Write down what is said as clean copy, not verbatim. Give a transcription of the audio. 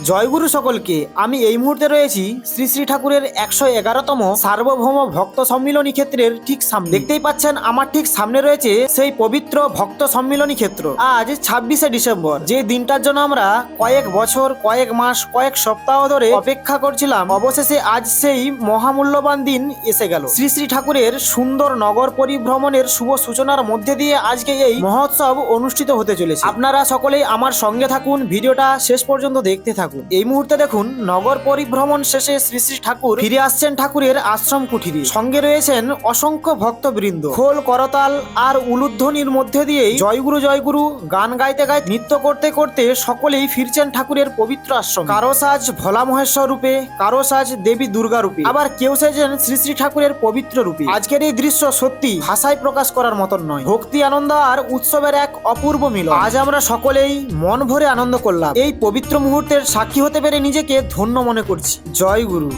জয়গুরু সকলকে। আমি এই মুহূর্তে রয়েছি শ্রী শ্রী ঠাকুরের 111তম সার্বভৌম ভক্ত সম্মিলনী ক্ষেত্রের ঠিক সামনে। দেখতেই পাচ্ছেন আমার ঠিক সামনে রয়েছে সেই পবিত্র ভক্ত সম্মিলনী ক্ষেত্র। আজ 26শে ডিসেম্বর, যে দিনটার জন্য আমরা কয়েক বছর, কয়েক মাস, কয়েক সপ্তাহ ধরে অপেক্ষা করছিলাম, অবশেষে আজ সেই মহামূল্যবান দিন এসে গেল। শ্রী শ্রী ঠাকুরের সুন্দর নগর পরিভ্রমণের শুভ সূচনার মধ্যে দিয়ে আজকে এই মহোৎসব অনুষ্ঠিত হতে চলেছে। আপনারা সকলেই আমার সঙ্গে থাকুন, ভিডিওটা শেষ পর্যন্ত দেখতে থাকুন। এই মুহূর্তে দেখুন নগর পরিভ্রমণ শেষে শ্রী শ্রী ঠাকুর ফিরে আসছেন ঠাকুরের আশ্রম কুঠিরে। সঙ্গে রয়েছেন অসংখ্য ভক্তবৃন্দ। খোল, করতাল আর উলুধ্বনির মধ্যে দিয়ে জয়গুরু জয়গুরু গান গাইতে গাইতে, নৃত্য করতে করতে সকলেই ফিরছেন ঠাকুরের পবিত্র আশ্রম। কারো সাজ ভোলা মহেশ্বর রূপে, কারো সাজ দেবী দুর্গা রূপে, আবার কেউ সেজেন শ্রী শ্রী ঠাকুরের পবিত্র রূপে। আজকের এই দৃশ্য সত্যি ভাষায় প্রকাশ করার মতন নয়। ভক্তি, আনন্দ আর উৎসবের এক অপূর্ব মিলন। আজ আমরা সকলেই মন ভরে আনন্দ করলাম। এই পবিত্র মুহূর্তের সাক্ষী হতে পেরে নিজেকে ধন্য মনে করছি। জয় গুরু।